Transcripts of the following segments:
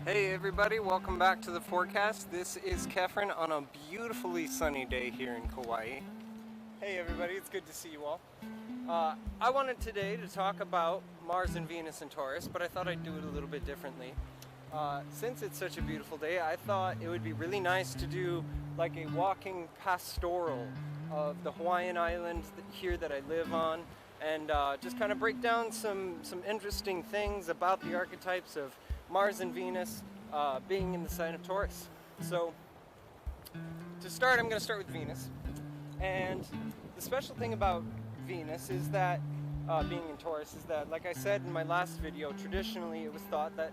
Hey everybody, welcome back to the forecast. This is Kefren on a beautifully sunny day here in Kauai. Hey everybody, it's good to see you all. I wanted today to talk about Mars and Venus and Taurus, but I thought I'd do it a little bit differently. Since it's such a beautiful day, I thought it would be really nice to do like a walking pastoral of the Hawaiian island here that I live on, and just kind of break down some interesting things about the archetypes of Mars and Venus being in the sign of Taurus. So to start, I'm going to start with Venus. And the special thing about Venus is that, being in Taurus, is that, like I said in my last video, traditionally it was thought that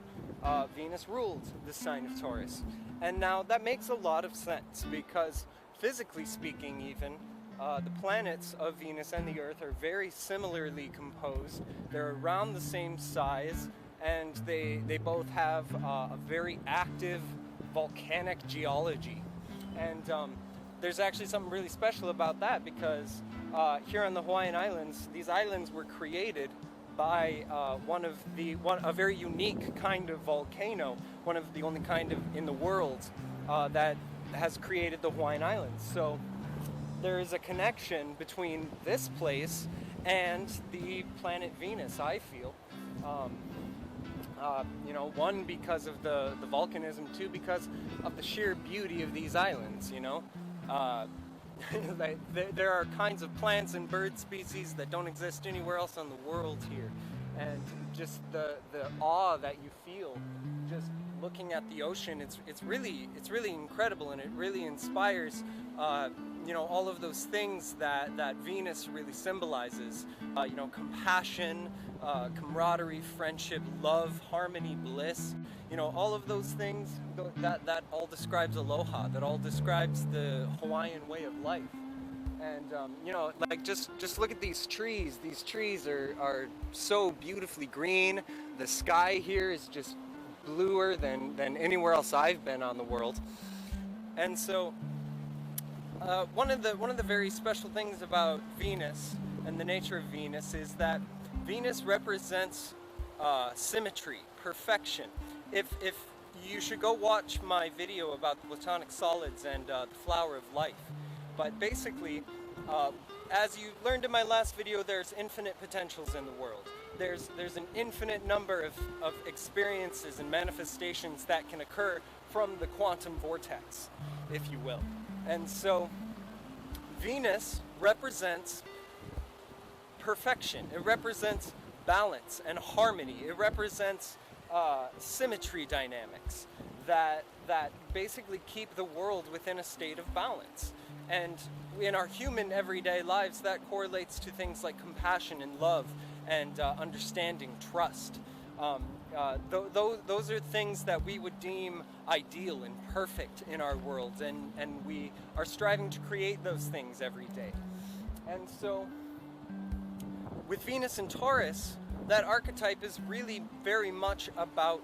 Venus ruled the sign of Taurus. And now that makes a lot of sense because, physically speaking even, the planets of Venus and the Earth are very similarly composed. They're around the same size, and they both have a very active volcanic geology. And there's actually something really special about that because here on the Hawaiian Islands, these islands were created by a very unique kind of volcano, one of the only kind in the world that has created the Hawaiian Islands. So there is a connection between this place and the planet Venus, I feel. One, because of the volcanism, two, because of the sheer beauty of these islands, there are kinds of plants and bird species that don't exist anywhere else on the world here. And just the awe that you feel just looking at the ocean, it's really incredible, and it really inspires all of those things that Venus really symbolizes. Compassion, camaraderie, friendship, love, harmony, bliss. All of those things that all describes aloha. That all describes the Hawaiian way of life. And just look at these trees. These trees are so beautifully green. The sky here is just bluer than anywhere else I've been on the world. And so one of the very special things about Venus and the nature of Venus is that Venus represents symmetry, perfection. If you should go watch my video about the platonic solids and the flower of life. But basically, as you learned in my last video, there's infinite potentials in the world. There's an infinite number of experiences and manifestations that can occur from the quantum vortex, if you will. And so Venus represents perfection. It represents balance and harmony. It represents symmetry dynamics that basically keep the world within a state of balance. And in our human everyday lives, that correlates to things like compassion and love and understanding, trust. Those are things that we would deem ideal and perfect in our world, and we are striving to create those things every day. And so with Venus and Taurus, that archetype is really very much about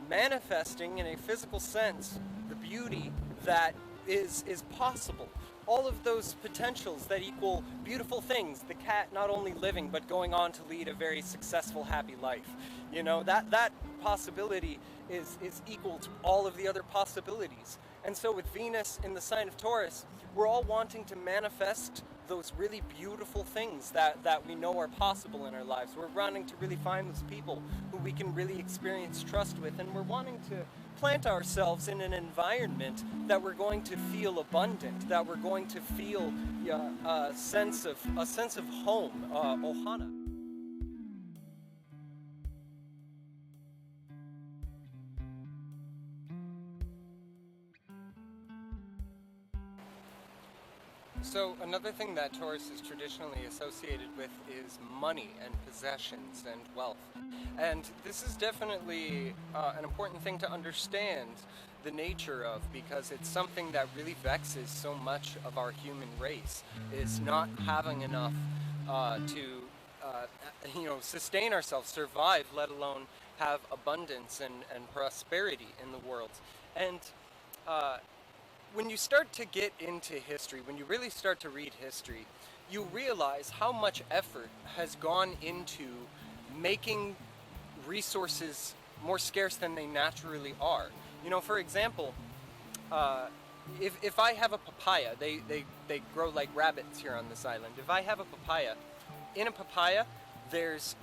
manifesting in a physical sense the beauty that is possible. All of those potentials that equal beautiful things, the cat not only living but going on to lead a very successful, happy life. That possibility is equal to all of the other possibilities. And so with Venus in the sign of Taurus, we're all wanting to manifest those really beautiful things that we know are possible in our lives. We're wanting to really find those people who we can really experience trust with, and we're wanting to plant ourselves in an environment that we're going to feel abundant, that we're going to feel a sense of home, ohana. So another thing that Taurus is traditionally associated with is money and possessions and wealth. And this is definitely an important thing to understand the nature of, because it's something that really vexes so much of our human race, is not having enough to sustain ourselves, survive, let alone have abundance and prosperity in the world. And when you start to get into history, when you really start to read history, you realize how much effort has gone into making resources more scarce than they naturally are. You know, for example, if I have a papaya, they grow like rabbits here on this island. If I have a papaya, in a papaya, there's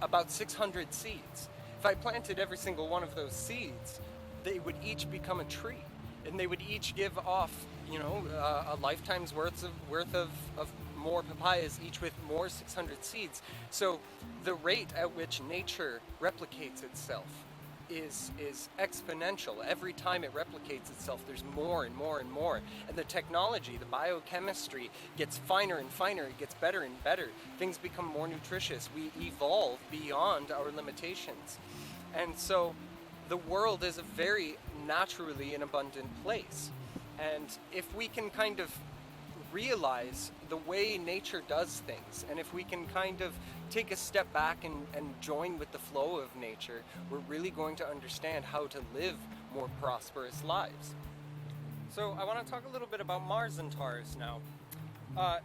about 600 seeds. If I planted every single one of those seeds, they would each become a tree, and they would each give off, you know, a lifetime's worth of more papayas, each with more 600 seeds. So the rate at which nature replicates itself is exponential. Every time it replicates itself, there's more and more and more. And the technology, the biochemistry gets finer and finer, it gets better and better. Things become more nutritious. We evolve beyond our limitations. And so the world is a very naturally an abundant place. And if we can kind of realize the way nature does things, and if we can kind of take a step back and join with the flow of nature, we're really going to understand how to live more prosperous lives. So I want to talk a little bit about Mars and Taurus now.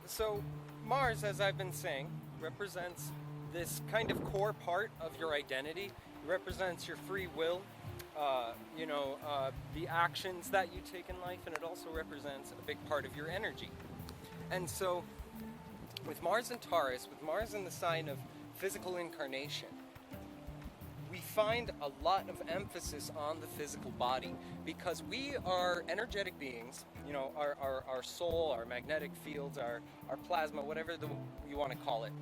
So Mars, as I've been saying, represents this kind of core part of your identity. It represents your free will, the actions that you take in life, and it also represents a big part of your energy. And so, with Mars and Taurus, with Mars in the sign of physical incarnation, we find a lot of emphasis on the physical body, because we are energetic beings. You know, our soul, our magnetic fields, our plasma, whatever you want to call it.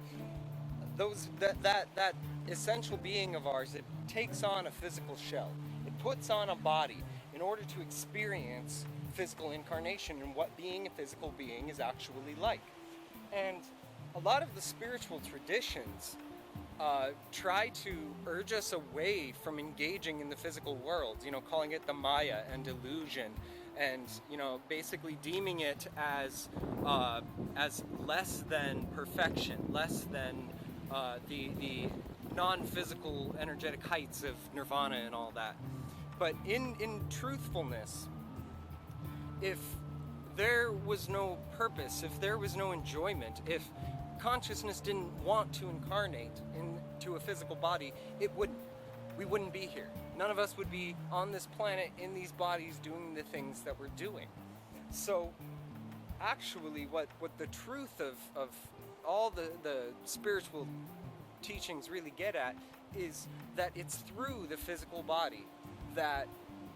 That essential being of ours, it takes on a physical shell. It puts on a body in order to experience physical incarnation and what being a physical being is actually like. And a lot of the spiritual traditions try to urge us away from engaging in the physical world, you know, calling it the Maya and illusion, and, you know, basically deeming it as less than perfection, less than the non-physical energetic heights of nirvana and all that. But in truthfulness, if there was no purpose, if there was no enjoyment, if consciousness didn't want to incarnate into a physical body, we wouldn't be here. None of us would be on this planet in these bodies doing the things that we're doing. So actually what the truth of all the spiritual teachings really get at is that it's through the physical body that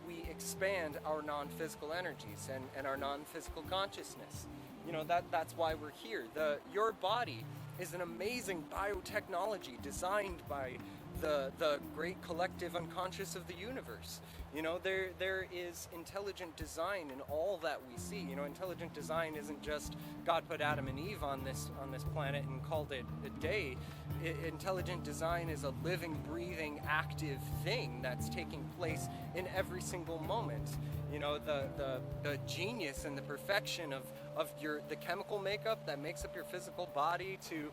we expand our non-physical energies and our non-physical consciousness. You know, that's why we're here. Your body is an amazing biotechnology designed by the great collective unconscious of the universe. You know, there is intelligent design in all that we see. You know, intelligent design isn't just God put Adam and Eve on this planet and called it a day. Intelligent design is a living, breathing, active thing that's taking place in every single moment. You know, the genius and the perfection of the chemical makeup that makes up your physical body, to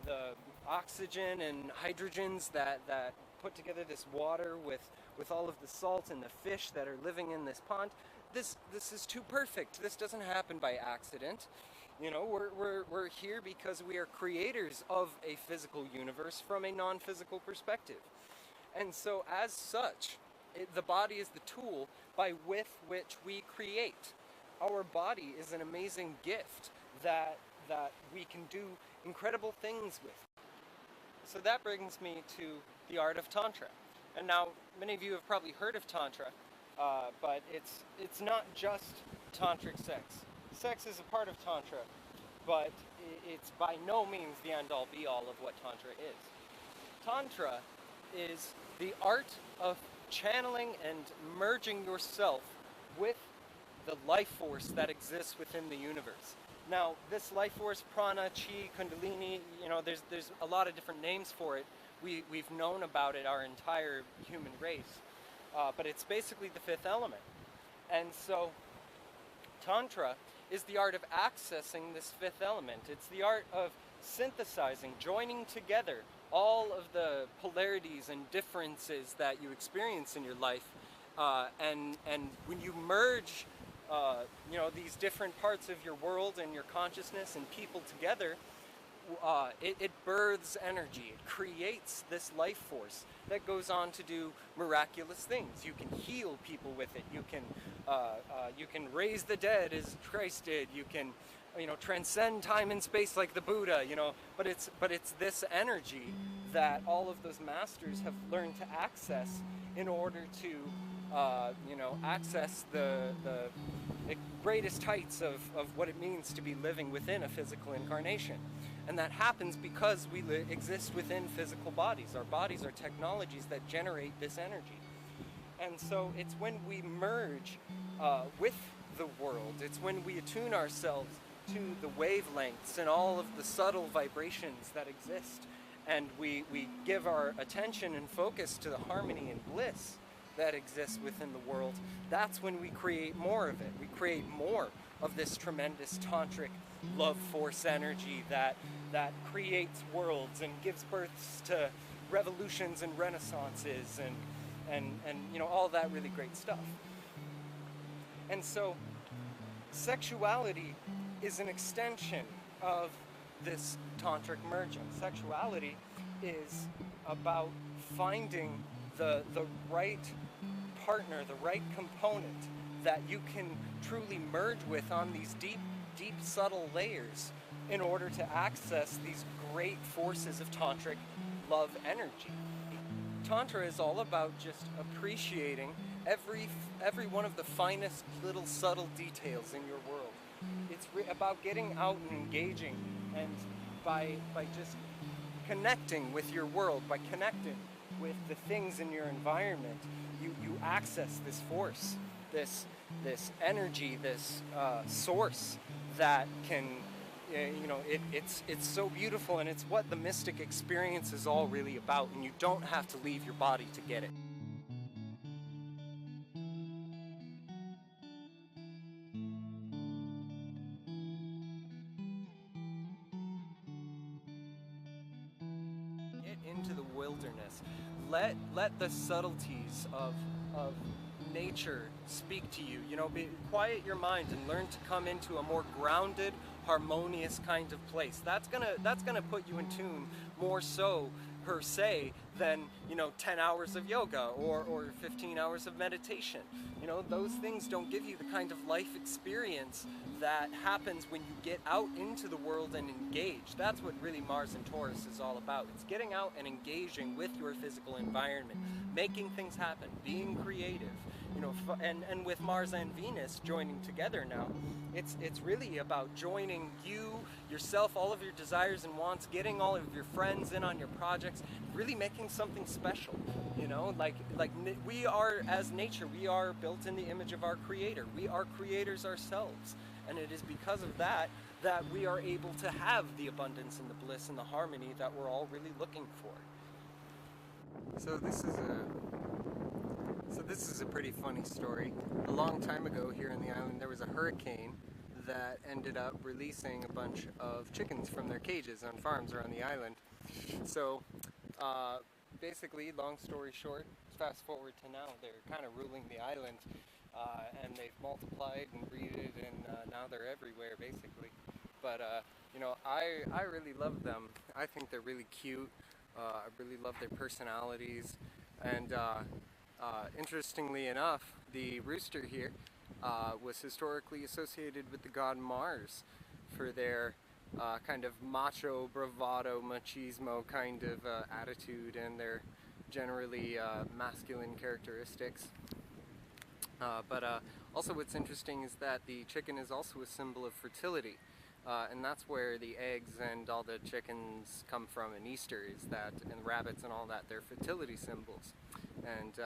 the oxygen and hydrogens that put together this water with all of the salt and the fish that are living in this pond. This is too perfect. This doesn't happen by accident. You know, we're here because we are creators of a physical universe from a non-physical perspective. And so as such, the body is the tool by which we create. Our body is an amazing gift that we can do incredible things with. So that brings me to the art of Tantra. And now, many of you have probably heard of Tantra, but it's not just tantric sex. Sex is a part of Tantra, but it's by no means the end-all be-all of what Tantra is. Tantra is the art of channeling and merging yourself with the life force that exists within the universe. Now, this life force, prana, chi, kundalini, you know, there's a lot of different names for it. We've known about it our entire human race, but it's basically the fifth element. And so Tantra is the art of accessing this fifth element. It's the art of synthesizing, joining together all of the polarities and differences that you experience in your life, and when you merge these different parts of your world and your consciousness and people together, it births energy. It creates this life force that goes on to do miraculous things. You can heal people with it. You can raise the dead as Christ did. You can, transcend time and space like the Buddha. But it's this energy that all of those masters have learned to access in order to, access the greatest heights of what it means to be living within a physical incarnation. And that happens because we exist within physical bodies. Our bodies are technologies that generate this energy. And so it's when we merge with the world, it's when we attune ourselves to the wavelengths and all of the subtle vibrations that exist, and we give our attention and focus to the harmony and bliss that exists within the world. That's when we create more of it. We create more of this tremendous tantric love force energy that creates worlds and gives birth to revolutions and renaissances and all that really great stuff. And so sexuality is an extension of this tantric merging. Sexuality is about finding the right partner, the right component that you can truly merge with on these deep, subtle layers in order to access these great forces of tantric love energy. Tantra is all about just appreciating every one of the finest little subtle details in your world. It's about getting out and engaging, and by just connecting with your world, by connecting with the things in your environment, you access this force, this energy, this source that can, it's so beautiful, and it's what the mystic experience is all really about, and you don't have to leave your body to get it. Get into the wilderness. Let the subtleties of nature speak to you. Quiet your mind and learn to come into a more grounded, harmonious kind of place. That's gonna put you in tune more so per se than 10 hours of yoga or 15 hours of meditation. Those things don't give you the kind of life experience that happens when you get out into the world and engage. That's what really Mars and Taurus is all about. It's getting out and engaging with your physical environment, making things happen, being creative. And with Mars and Venus joining together now, it's really about joining yourself, all of your desires and wants, getting all of your friends in on your projects, really making something special. Like we are, as nature, we are built in the image of our Creator. We are creators ourselves, and it is because of that we are able to have the abundance and the bliss and the harmony that we're all really looking for. So this is a pretty funny story. A long time ago here in the island, there was a hurricane that ended up releasing a bunch of chickens from their cages on farms around the island. So basically, long story short, fast forward to now, they're kind of ruling the island, and they've multiplied and breeded, and now they're everywhere basically. But I really love them. I think they're really cute. I really love their personalities, and interestingly enough, the rooster here was historically associated with the god Mars for their kind of macho, bravado, machismo kind of attitude, and their generally masculine characteristics. But also what's interesting is that the chicken is also a symbol of fertility. And that's where the eggs and all the chickens come from in Easter, and rabbits and all that, they're fertility symbols. And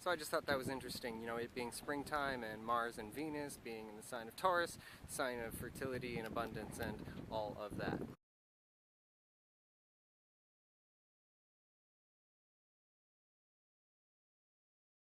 so I just thought that was interesting, it being springtime and Mars and Venus being in the sign of Taurus, sign of fertility and abundance and all of that.